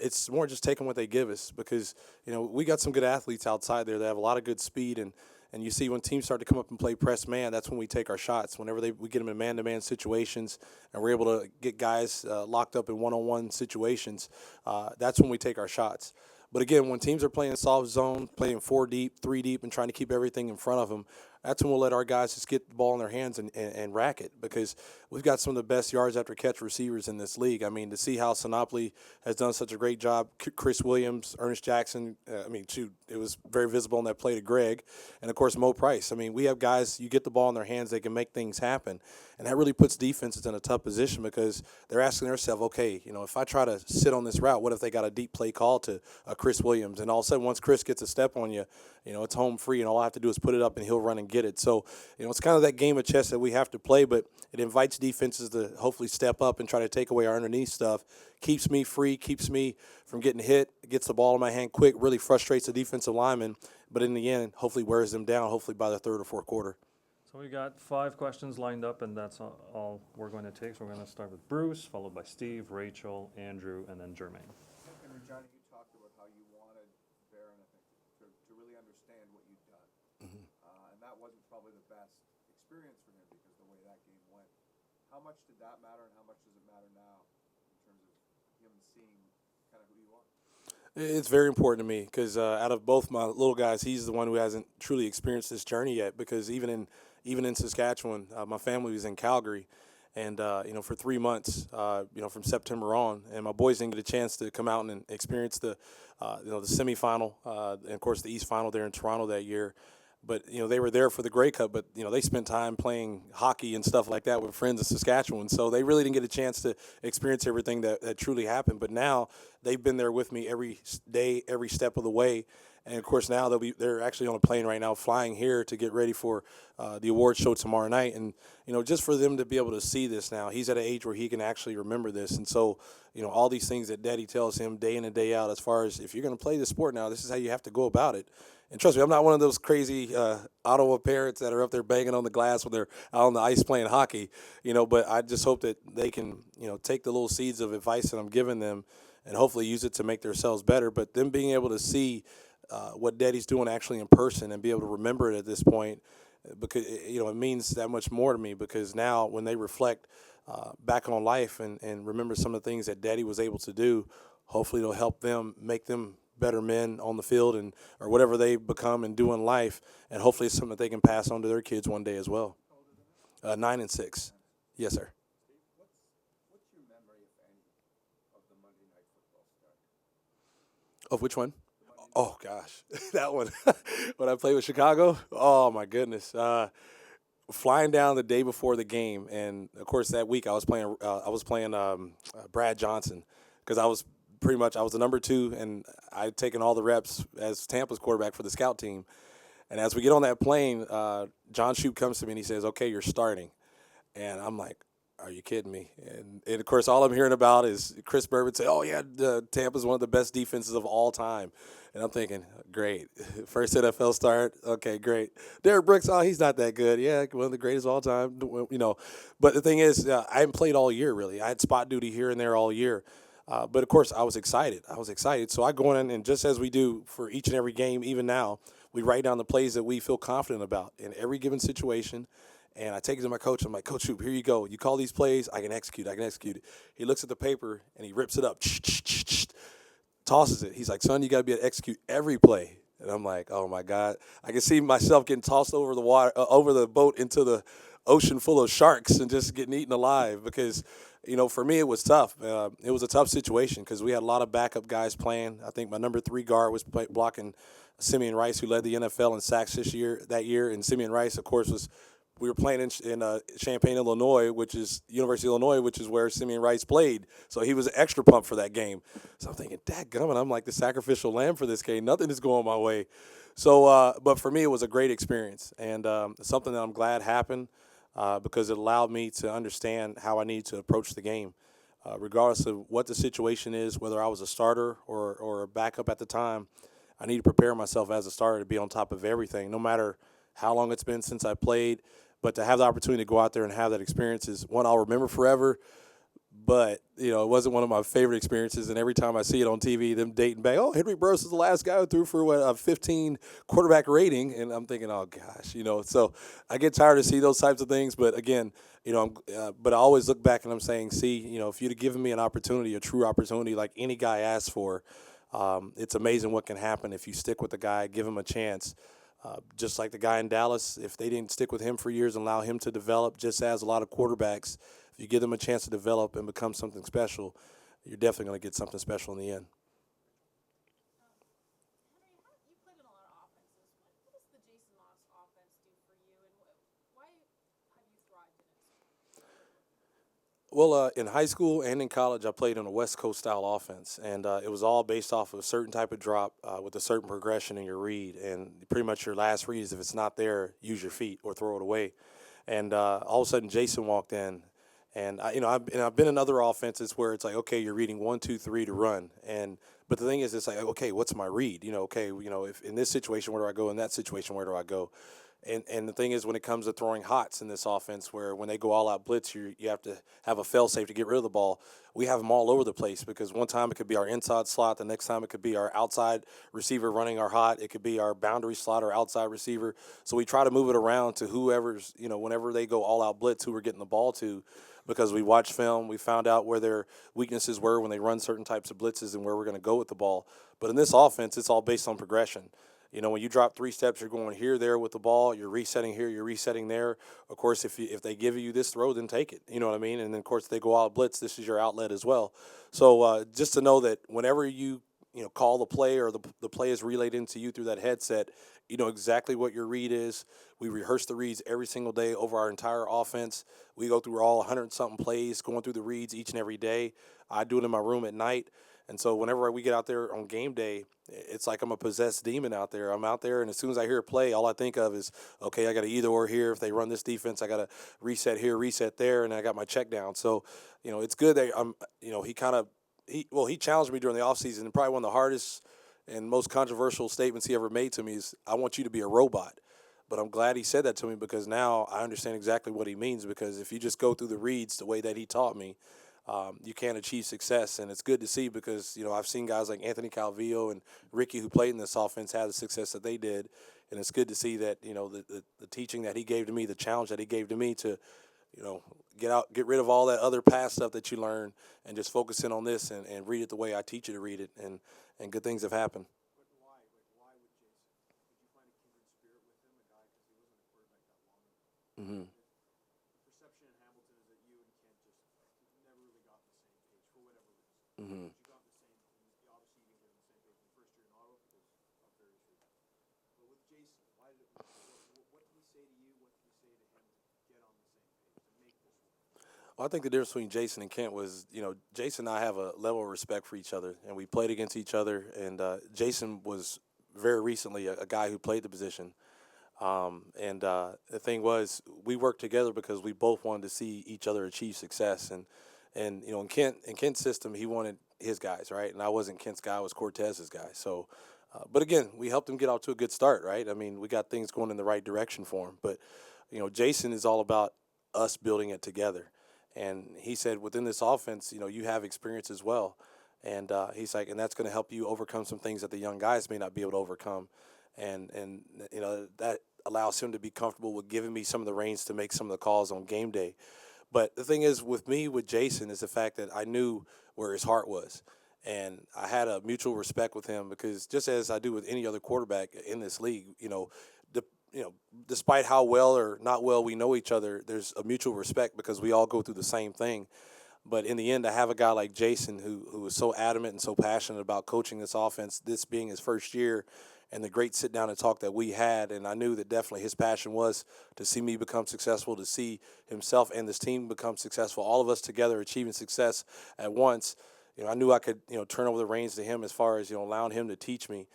it's more just taking what they give us because, we got some good athletes outside there that have a lot of good speed. And you see when teams start to come up and play press man, that's when we take our shots. Whenever we get them in man-to-man situations and we're able to get guys locked up in one-on-one situations, that's when we take our shots. But again, when teams are playing soft zone, playing 4 deep, 3 deep, and trying to keep everything in front of them, that's when we'll let our guys just get the ball in their hands and rack it because we've got some of the best yards after catch receivers in this league. I mean, to see how Sinopoli has done such a great job, Chris Williams, Ernest Jackson, it was very visible in that play to Greg, and of course Mo Price. I mean, we have guys, you get the ball in their hands, they can make things happen, and that really puts defenses in a tough position because they're asking themselves, okay, if I try to sit on this route, what if they got a deep play call to Chris Williams, and all of a sudden once Chris gets a step on you, it's home free, and all I have to do is put it up, and he'll run and get it. So, it's kind of that game of chess that we have to play, but it invites defenses to hopefully step up and try to take away our underneath stuff. Keeps me free, keeps me from getting hit, gets the ball in my hand quick, really frustrates the defensive lineman, but in the end, hopefully wears them down, hopefully by the third or fourth quarter. So we got 5 questions lined up, and that's all we're going to take. So we're going to start with Bruce, followed by Steve, Rachel, Andrew, and then Jermaine. And Johnny, you talked about how you wanted Barron, I think, to really understand what you'd done. And that wasn't probably the best experience for him because the way that game went. How much did that matter, and how much does it matter now in terms of him seeing kind of who you are? It's very important to me because out of both my little guys, he's the one who hasn't truly experienced this journey yet because even in Saskatchewan, my family was in Calgary. And, for 3 months, from September on, and my boys didn't get a chance to come out and experience the semifinal, and of course the East Final there in Toronto that year. But, they were there for the Grey Cup, but, they spent time playing hockey and stuff like that with friends in Saskatchewan. So they really didn't get a chance to experience everything that truly happened. But now they've been there with me every day, every step of the way. And, of course, now they're actually on a plane right now flying here to get ready for the awards show tomorrow night. And, just for them to be able to see this now, he's at an age where he can actually remember this. And so, all these things that Daddy tells him day in and day out as far as if you're going to play the sport now, this is how you have to go about it. And trust me, I'm not one of those crazy Ottawa parents that are up there banging on the glass when they're out on the ice playing hockey, but I just hope that they can, take the little seeds of advice that I'm giving them and hopefully use it to make themselves better. But them being able to see what Daddy's doing actually in person and be able to remember it at this point, because it means that much more to me because now when they reflect back on life and remember some of the things that Daddy was able to do, hopefully it'll help them make them better men on the field or whatever they become and do in life, and hopefully it's something that they can pass on to their kids one day as well. 9 and 6. Yes, sir. What's your memory, if any, of the Monday Night Football start? Of which one? Oh, gosh. That one. When I played with Chicago? Oh, my goodness. Flying down the day before the game, and, of course, that week I was playing Brad Johnson because I was the number 2, and I'd taken all the reps as Tampa's quarterback for the scout team. And as we get on that plane, John Shoup comes to me and he says, okay, you're starting. And I'm like, are you kidding me? And of course, all I'm hearing about is Chris Bourbon say, oh, yeah, Tampa's one of the best defenses of all time. And I'm thinking, great. First NFL start. Okay, great. Derek Brooks, oh, he's not that good. Yeah, one of the greatest of all time. But the thing is, I hadn't played all year, really. I had spot duty here and there all year. But, of course, I was excited. So I go in, and just as we do for each and every game, even now, we write down the plays that we feel confident about in every given situation. And I take it to my coach. I'm like, Coach Shoup, here you go. You call these plays, I can execute it. He looks at the paper, and he rips it up, tosses it. He's like, son, you got to be able to execute every play. And I'm like, oh, my God. I can see myself getting tossed over the water, over the boat into the ocean full of sharks and just getting eaten alive because, for me it was tough. It was a tough situation because we had a lot of backup guys playing. I think my number 3 guard was blocking Simeon Rice, who led the NFL in sacks that year. And Simeon Rice, of course, we were playing in Champaign, Illinois, University of Illinois, which is where Simeon Rice played. So he was extra pumped for that game. So I'm thinking, dadgummit, I'm like the sacrificial lamb for this game. Nothing is going my way. So, but for me, it was a great experience and something that I'm glad happened. Because it allowed me to understand how I need to approach the game. Regardless of what the situation is, whether I was a starter or a backup at the time, I need to prepare myself as a starter to be on top of everything, no matter how long it's been since I played. But to have the opportunity to go out there and have that experience is one I'll remember forever. but you know, it wasn't one of my favorite experiences. And every time I see it on TV, them dating back, oh, Henry Burris is the last guy who threw for what, a 15 quarterback rating, and I'm thinking, oh gosh, you know. So I get tired of see those types of things. But again, you know, but I always look back and I'm saying, see, you know, if you'd have given me an opportunity, a true opportunity, like any guy asks for, it's amazing what can happen if you stick with the guy, give him a chance. Just like the guy in Dallas, if they didn't stick with him for years and allow him to develop, just as a lot of quarterbacks, if you give them a chance to develop and become something special, you're definitely going to get something special in the end. Henry, you played in a lot of offenses. What does the Jason Moss offense do for you, and why have you thrived in it? Well, in high school and in college, I played in a West Coast style offense, and it was all based off of a certain type of drop with a certain progression in your read. And pretty much your last read is, if it's not there, use your feet or throw it away. And all of a sudden, Jason walked in, and I've been in other offenses where it's like, okay, you're reading 1, 2, 3 to run, but the thing is, it's like, okay, what's my read? You know, okay, you know, if in this situation, where do I go? In that situation, where do I go? And the thing is, when it comes to throwing hots in this offense, where when they go all out blitz, you have to have a fail safe to get rid of the ball. We have them all over the place, because one time it could be our inside slot, the next time it could be our outside receiver running our hot, it could be our boundary slot or outside receiver. So we try to move it around to whoever's, you know, whenever they go all out blitz, who we're getting the ball to, because we watched film, we found out where their weaknesses were when they run certain types of blitzes and where we're going to go with the ball. But in this offense, it's all based on progression. You know, when you drop 3 steps, you're going here, there with the ball. You're resetting here, you're resetting there. Of course, if they give you this throw, then take it. You know what I mean? And then, of course, if they go out blitz, this is your outlet as well. So just to know that whenever you call the play, or the play is relayed into you through that headset, you know exactly what your read is. We rehearse the reads every single day over our entire offense. We go through all 100-something plays, going through the reads each and every day. I do it in my room at night. And so whenever we get out there on game day, it's like I'm a possessed demon out there. I'm out there, and as soon as I hear a play, all I think of is, okay, I got to either or here. If they run this defense, I got to reset here, reset there, and I got my check down. So, you know, it's good that he challenged me during the offseason, and probably one of the hardest and most controversial statements he ever made to me is, I want you to be a robot. But I'm glad he said that to me, because now I understand exactly what he means, because if you just go through the reads the way that he taught me, you can't achieve success. And it's good to see, because, you know, I've seen guys like Anthony Calvillo and Ricky, who played in this offense, have the success that they did. And it's good to see that, you know, the teaching that he gave to me, the challenge that he gave to me to, you know, get rid of all that other past stuff that you learn and just focus in on this and read it the way I teach you to read it. And good things have happened. But why? Like, why would Jason? Did you find a kindred spirit with him, a guy, because he wasn't a quarterback that long ago? Mm-hmm. The perception in Hamilton is that you and Kent just never really got on the same page for whatever reason. Mm-hmm. You got on the same. Obviously, you didn't get on the same page in the first year in Ottawa because of various reasons. But with Jason, why did what did he say to you? What did he say to him to get on the same page and make this work? Well, I think the difference between Jason and Kent was, you know, Jason and I have a level of respect for each other, and we played against each other. And Jason was very recently a guy who played the position. The thing was, we worked together because we both wanted to see each other achieve success. And you know, in Kent's system, he wanted his guys, right? And I wasn't Kent's guy; I was Cortez's guy. So, but again, we helped him get off to a good start, right? I mean, we got things going in the right direction for him. But you know, Jason is all about us building it together. And he said, within this offense, you know, you have experience as well. And he's like, and that's going to help you overcome some things that the young guys may not be able to overcome. And you know, that allows him to be comfortable with giving me some of the reins to make some of the calls on game day. But the thing is, with Jason, is the fact that I knew where his heart was. And I had a mutual respect with him, because just as I do with any other quarterback in this league, you know, despite how well or not well we know each other, there's a mutual respect, because we all go through the same thing. But in the end, I have a guy like Jason who is so adamant and so passionate about coaching this offense, this being his first year, and the great sit down and talk that we had. And I knew that definitely his passion was to see me become successful, to see himself and this team become successful, all of us together achieving success at once. You know, I knew I could, you know, turn over the reins to him as far as, you know, allowing him to teach me.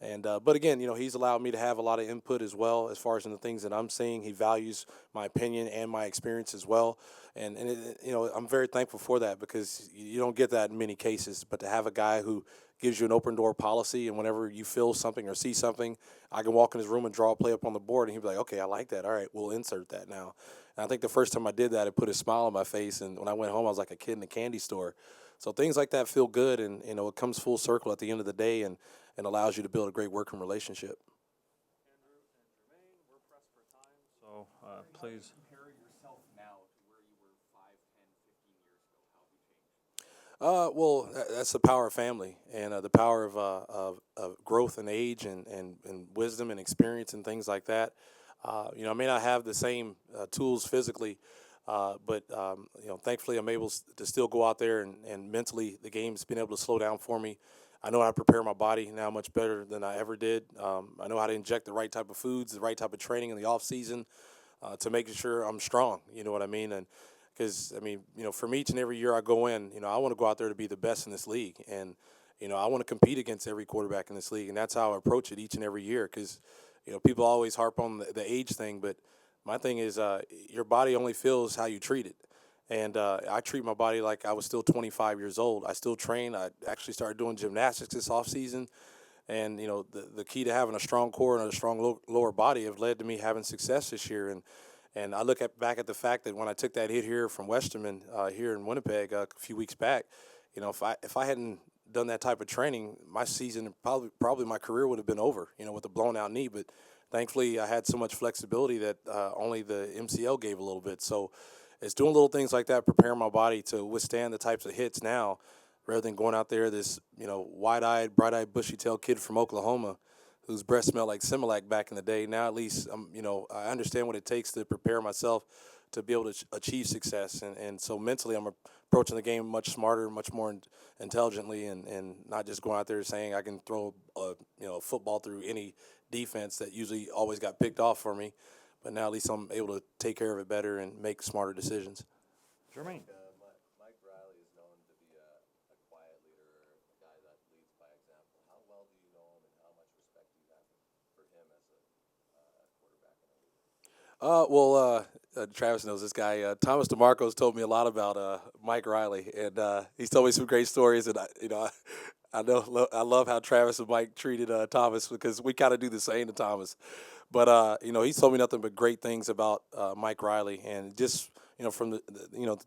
And but again, he's allowed me to have a lot of input as well as far as in the things that I'm seeing. He values my opinion and my experience as well, and I'm very thankful for that because you don't get that in many cases. But to have a guy who gives you an open door policy, and whenever you feel something or see something, I can walk in his room and draw a play up on the board, and he'd be like, "Okay, I like that. All right, we'll insert that now." And I think the first time I did that, it put a smile on my face, and when I went home, I was like a kid in a candy store. So things like that feel good, and it comes full circle at the end of the day, and allows you to build a great working relationship. Andrew and Jermaine, we're pressed for time, so please. Compare yourself now to where you were 5, 10, 15 years ago. How have you changed? Well, that's the power of family and the power of growth and age and wisdom and experience and things like that. I may not have the same tools physically, but thankfully I'm able to still go out there and mentally the game's been able to slow down for me. I know how to prepare my body now much better than I ever did. I know how to inject the right type of foods, the right type of training in the off season to make sure I'm strong. You know what I mean? And because from each and every year I go in, I want to go out there to be the best in this league, and I want to compete against every quarterback in this league, and that's how I approach it each and every year. Because people always harp on the age thing, but my thing is your body only feels how you treat it. And I treat my body like I was still 25 years old. I still train. I actually started doing gymnastics this off season. And, the key to having a strong core and a strong lower body have led to me having success this year. And I look back at the fact that when I took that hit here from Westerman here in Winnipeg a few weeks back, if I hadn't done that type of training, my season, probably my career would have been over, with a blown out knee. But thankfully I had so much flexibility that only the MCL gave a little bit. So it's doing little things like that, preparing my body to withstand the types of hits now, rather than going out there, this, wide-eyed, bright-eyed, bushy-tailed kid from Oklahoma whose breath smelled like Similac back in the day. Now at least, I understand what it takes to prepare myself to be able to achieve success. And so mentally I'm approaching the game much smarter, much more intelligently, and not just going out there saying I can throw a football through any defense that usually always got picked off for me. But now at least I'm able to take care of it better and make smarter decisions. Jermaine. Mike Riley is known to be a quiet leader, a guy that leads by example. How well do you know him, and how much respect do you have for him as a quarterback and a leader? Travis knows this guy. Thomas DeMarco's told me a lot about Mike Riley, and he's told me some great stories. And I love how Travis and Mike treated Thomas, because we kind of do the same to Thomas. But he's told me nothing but great things about Mike Riley, and just from the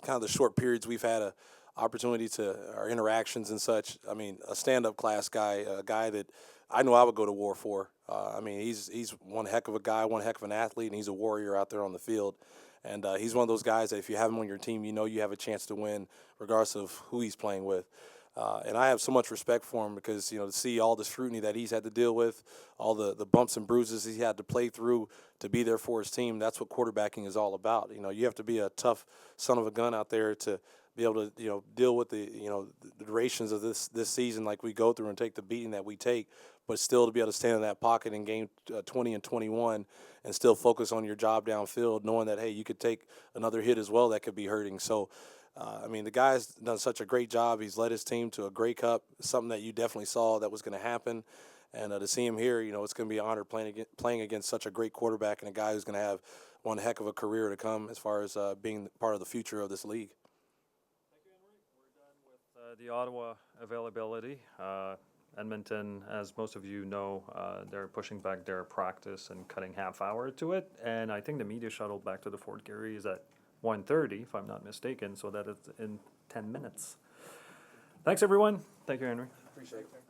kind of the short periods we've had a opportunity to our interactions and such. I mean, a stand-up class guy, a guy that I know I would go to war for. He's one heck of a guy, one heck of an athlete, and he's a warrior out there on the field. And he's one of those guys that if you have him on your team, you have a chance to win regardless of who he's playing with. And I have so much respect for him because, to see all the scrutiny that he's had to deal with, all the bumps and bruises he had to play through to be there for his team, that's what quarterbacking is all about. You have to be a tough son of a gun out there to be able to, deal with the durations of this season like we go through and take the beating that we take, but still to be able to stand in that pocket in game 20 and 21 and still focus on your job downfield, knowing that, hey, you could take another hit as well that could be hurting. So, the guy's done such a great job. He's led his team to a Grey Cup, something that you definitely saw that was going to happen. And to see him here, it's going to be an honor playing against such a great quarterback and a guy who's going to have one heck of a career to come as far as being part of the future of this league. Thank you, Henry. We're done with the Ottawa availability. Edmonton, as most of you know, they're pushing back their practice and cutting half hour to it. And I think the media shuttle back to the Fort Garry is at 1:30, if I'm not mistaken, so that is in 10 minutes. Thanks, everyone. Thank you, Henry. Appreciate it.